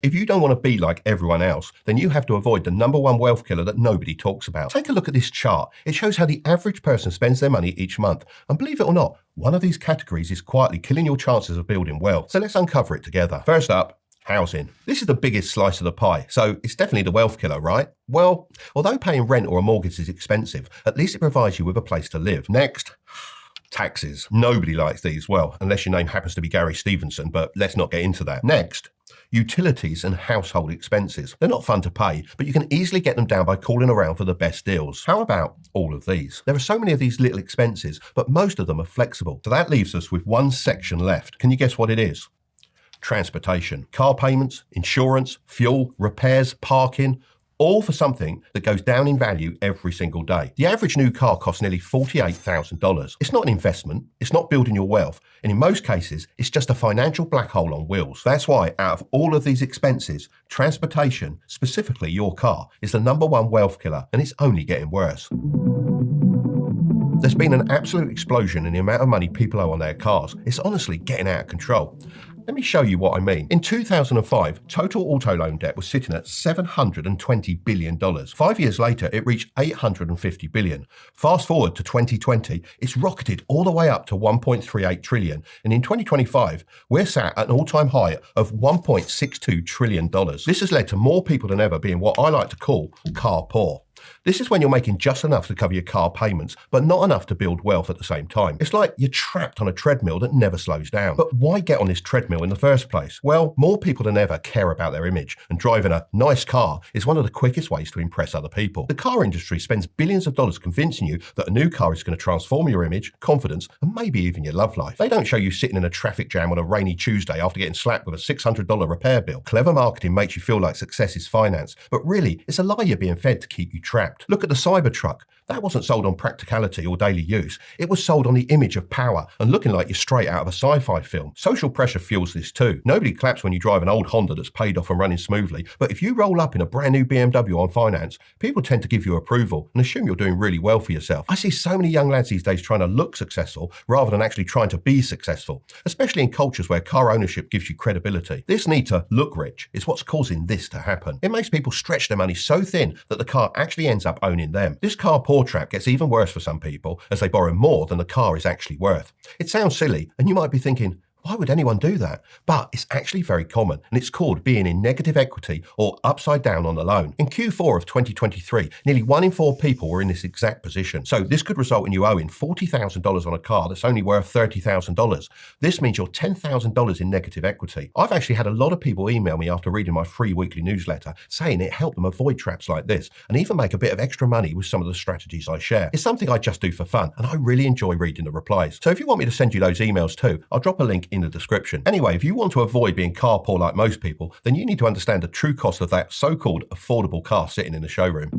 If you don't want to be like everyone else, then you have to avoid the number one wealth killer that nobody talks about. Take a look at this chart. It shows how the average person spends their money each month. And believe it or not, one of these categories is quietly killing your chances of building wealth. So let's uncover it together. First up, housing. This is the biggest slice of the pie, so it's definitely the wealth killer, right? Well, although paying rent or a mortgage is expensive, at least it provides you with a place to live. Next, taxes. Nobody likes these, well, unless your name happens to be Gary Stevenson, but let's not get into that. Next, utilities and household expenses. They're not fun to pay, but you can easily get them down by calling around for the best deals. How about all of these? There are so many of these little expenses, but most of them are flexible. So that leaves us with one section left. Can you guess what it is? Transportation. Car payments, insurance, fuel, repairs, parking, all for something that goes down in value every single day. The average new car costs nearly $48,000. It's not an investment, it's not building your wealth, and in most cases, it's just a financial black hole on wheels. That's why out of all of these expenses, transportation, specifically your car, is the number one wealth killer, and it's only getting worse. There's been an absolute explosion in the amount of money people owe on their cars. It's honestly getting out of control. Let me show you what I mean. In 2005, total auto loan debt was sitting at $720 billion. 5 years later, it reached $850 billion. Fast forward to 2020, it's rocketed all the way up to $1.38 trillion. And in 2025, we're sat at an all-time high of $1.62 trillion. This has led to more people than ever being what I like to call car poor. This is when you're making just enough to cover your car payments, but not enough to build wealth at the same time. It's like you're trapped on a treadmill that never slows down. But why get on this treadmill in the first place? Well, more people than ever care about their image, and driving a nice car is one of the quickest ways to impress other people. The car industry spends billions of dollars convincing you that a new car is going to transform your image, confidence, and maybe even your love life. They don't show you sitting in a traffic jam on a rainy Tuesday after getting slapped with a $600 repair bill. Clever marketing makes you feel like success is finance, but really, it's a lie you're being fed to keep you trapped. Look at the Cybertruck. That wasn't sold on practicality or daily use. It was sold on the image of power and looking like you're straight out of a sci-fi film. Social pressure fuels this too. Nobody claps when you drive an old Honda that's paid off and running smoothly, but if you roll up in a brand new BMW on finance, people tend to give you approval and assume you're doing really well for yourself. I see so many young lads these days trying to look successful rather than actually trying to be successful, especially in cultures where car ownership gives you credibility. This need to look rich is what's causing this to happen. It makes people stretch their money so thin that the car actually ends up owning them. This car poor trap gets even worse for some people as they borrow more than the car is actually worth. It sounds silly, and you might be thinking, why would anyone do that? But it's actually very common, and it's called being in negative equity or upside down on the loan. In Q4 of 2023, nearly 1 in 4 people were in this exact position. So this could result in you owing $40,000 on a car that's only worth $30,000. This means you're $10,000 in negative equity. I've actually had a lot of people email me after reading my free weekly newsletter saying it helped them avoid traps like this and even make a bit of extra money with some of the strategies I share. It's something I just do for fun, and I really enjoy reading the replies. So if you want me to send you those emails too, I'll drop a link in the description. Anyway, if you want to avoid being car poor like most people, then you need to understand the true cost of that so-called affordable car sitting in the showroom.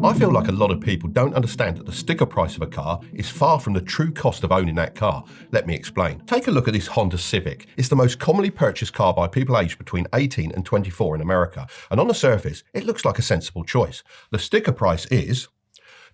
I feel like a lot of people don't understand that the sticker price of a car is far from the true cost of owning that car. Let me explain. Take a look at this Honda Civic. It's the most commonly purchased car by people aged between 18 and 24 in America, and on the surface, it looks like a sensible choice. The sticker price is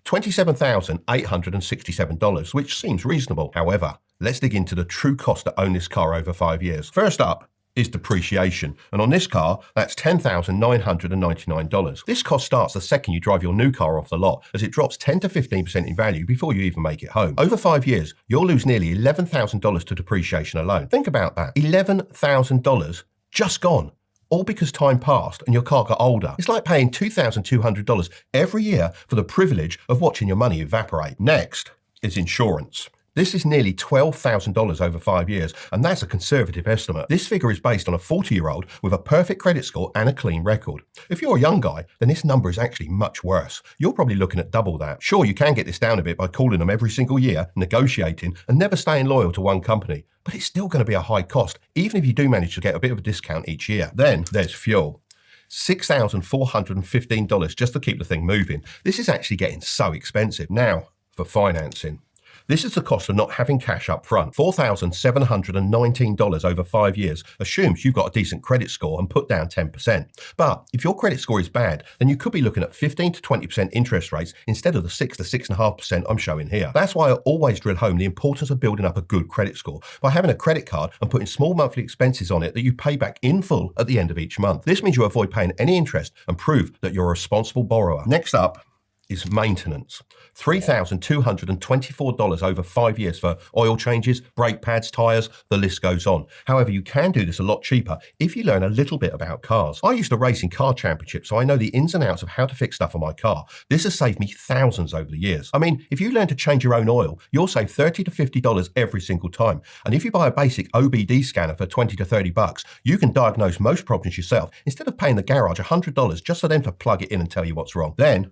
$27,867, which seems reasonable. However, let's dig into the true cost to own this car over 5 years. First up is depreciation, and on this car, that's $10,999. This cost starts the second you drive your new car off the lot, as it drops 10 to 15% in value before you even make it home. Over 5 years, you'll lose nearly $11,000 to depreciation alone. Think about that. $11,000 just gone. All because time passed and your car got older. It's like paying $2,200 every year for the privilege of watching your money evaporate. Next is insurance. This is nearly $12,000 over 5 years, and that's a conservative estimate. This figure is based on a 40-year-old with a perfect credit score and a clean record. If you're a young guy, then this number is actually much worse. You're probably looking at double that. Sure, you can get this down a bit by calling them every single year, negotiating, and never staying loyal to one company. But it's still going to be a high cost, even if you do manage to get a bit of a discount each year. Then there's fuel. $6,415 just to keep the thing moving. This is actually getting so expensive. Now, for financing. This is the cost of not having cash up front. $4,719 over 5 years assumes you've got a decent credit score and put down 10%. But if your credit score is bad, then you could be looking at 15 to 20% interest rates instead of the 6 to 6.5% I'm showing here. That's why I always drill home the importance of building up a good credit score by having a credit card and putting small monthly expenses on it that you pay back in full at the end of each month. This means you avoid paying any interest and prove that you're a responsible borrower. Next up is maintenance. $3,224 over 5 years for oil changes, brake pads, tyres, the list goes on. However, you can do this a lot cheaper if you learn a little bit about cars. I used to race in car championships, so I know the ins and outs of how to fix stuff on my car. This has saved me thousands over the years. I mean, if you learn to change your own oil, you'll save $30 to $50 every single time. And if you buy a basic OBD scanner for $20 to $30, you can diagnose most problems yourself instead of paying the garage $100 just for them to plug it in and tell you what's wrong. Then,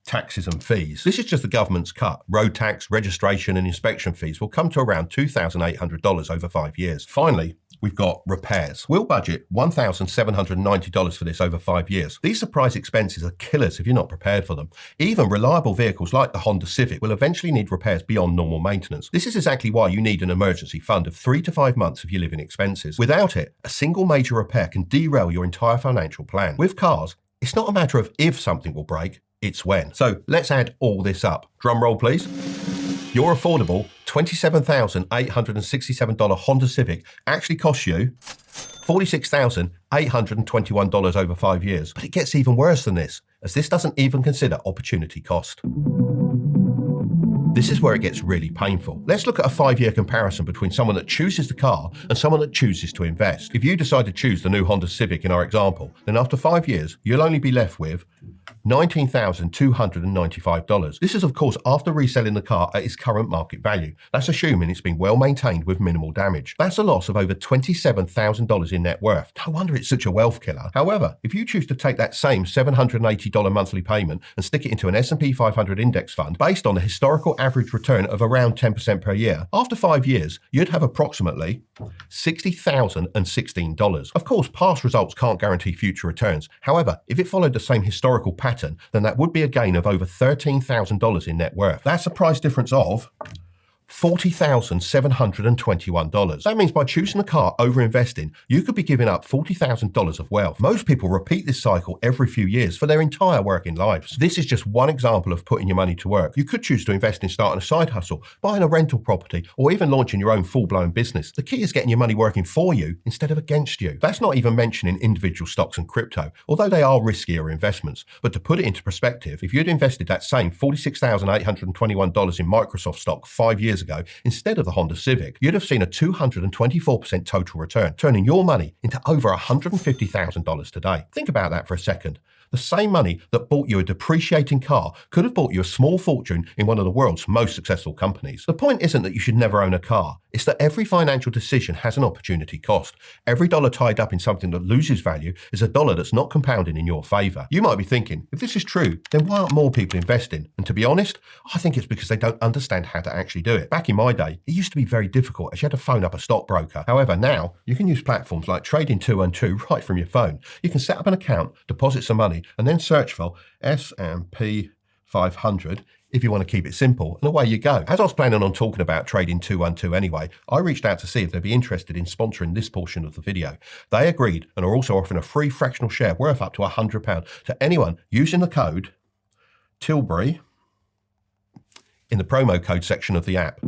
taxes and fees. This is just the government's cut. Road tax, registration and inspection fees will come to around $2,800 over 5 years. Finally, we've got repairs. We'll budget $1,790 for this over 5 years. These surprise expenses are killers if you're not prepared for them. Even reliable vehicles like the Honda Civic will eventually need repairs beyond normal maintenance. This is exactly why you need an emergency fund of 3 to 5 months of your living expenses. Without it, a single major repair can derail your entire financial plan. With cars, it's not a matter of if something will break, it's when. So let's add all this up. Drum roll, please. Your affordable $27,867 Honda Civic actually costs you $46,821 over 5 years. But it gets even worse than this, as this doesn't even consider opportunity cost. This is where it gets really painful. Let's look at a 5-year comparison between someone that chooses the car and someone that chooses to invest. If you decide to choose the new Honda Civic in our example, then after 5 years, you'll only be left with $19,295. This is, of course, after reselling the car at its current market value. That's assuming it's been well maintained with minimal damage. That's a loss of over $27,000 in net worth. No wonder it's such a wealth killer. However, if you choose to take that same $780 monthly payment and stick it into an S&P 500 index fund based on a historical average return of around 10% per year, after 5 years, you'd have approximately $60,016. Of course, past results can't guarantee future returns. However, if it followed the same historical pattern, then that would be a gain of over $13,000 in net worth. That's a price difference of $40,721. That means by choosing a car over investing, you could be giving up $40,000 of wealth. Most people repeat this cycle every few years for their entire working lives. This is just one example of putting your money to work. You could choose to invest in starting a side hustle, buying a rental property, or even launching your own full-blown business. The key is getting your money working for you instead of against you. That's not even mentioning individual stocks and crypto, although they are riskier investments. But to put it into perspective, if you'd invested that same $46,821 in Microsoft stock 5 years ago, instead of the Honda Civic, you'd have seen a 224% total return, turning your money into over $150,000 today. Think about that for a second. The same money that bought you a depreciating car could have bought you a small fortune in one of the world's most successful companies. The point isn't that you should never own a car. It's that every financial decision has an opportunity cost. Every dollar tied up in something that loses value is a dollar that's not compounding in your favor. You might be thinking, if this is true, then why aren't more people investing? And to be honest, I think it's because they don't understand how to actually do it. Back in my day, it used to be very difficult as you had to phone up a stockbroker. However, now you can use platforms like Trading 212 right from your phone. You can set up an account, deposit some money, and then search for S&P 500 if you want to keep it simple, and away you go. As I was planning on talking about Trading 212 anyway, I reached out to see if they'd be interested in sponsoring this portion of the video. They agreed and are also offering a free fractional share worth up to £100 to anyone using the code Tilbury in the promo code section of the app.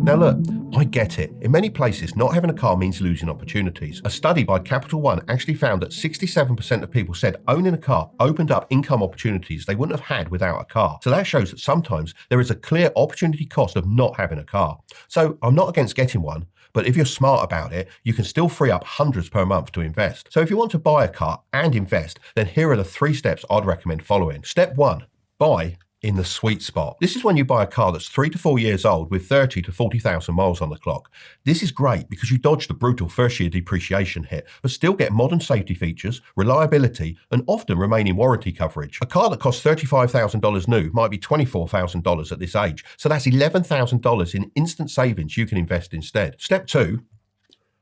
Now look, I get it. In many places, not having a car means losing opportunities. A study by Capital One actually found that 67% of people said owning a car opened up income opportunities they wouldn't have had without a car. So that shows that sometimes there is a clear opportunity cost of not having a car. So I'm not against getting one, but if you're smart about it, you can still free up hundreds per month to invest. So if you want to buy a car and invest, then here are the 3 steps I'd recommend following. Step 1, buy in the sweet spot. This is when you buy a car that's 3 to 4 years old with 30 to 40,000 miles on the clock. This is great because you dodge the brutal first-year depreciation hit, but still get modern safety features, reliability, and often remaining warranty coverage. A car that costs $35,000 new might be $24,000 at this age, so that's $11,000 in instant savings you can invest instead. Step 2,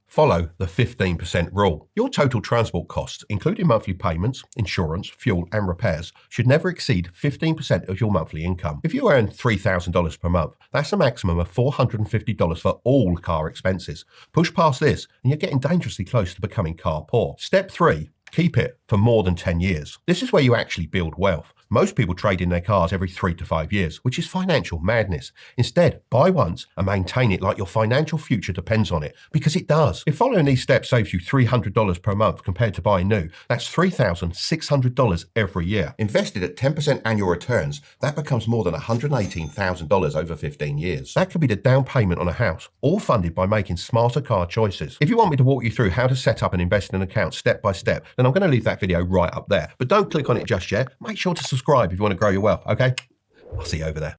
Follow the 15% rule. Your total transport costs, including monthly payments, insurance, fuel, and repairs, should never exceed 15% of your monthly income. If you earn $3,000 per month, that's a maximum of $450 for all car expenses. Push past this, and you're getting dangerously close to becoming car poor. Step 3. Keep it for more than 10 years. This is where you actually build wealth. Most people trade in their cars every 3 to 5 years, which is financial madness. Instead, buy once and maintain it like your financial future depends on it, because it does. If following these steps saves you $300 per month compared to buying new, that's $3,600 every year. Invested at 10% annual returns, that becomes more than $118,000 over 15 years. That could be the down payment on a house, all funded by making smarter car choices. If you want me to walk you through how to set up and invest in an account step by step, then I'm going to leave that video right up there. But don't click on it just yet. Make sure to subscribe if you want to grow your wealth, okay? I'll see you over there.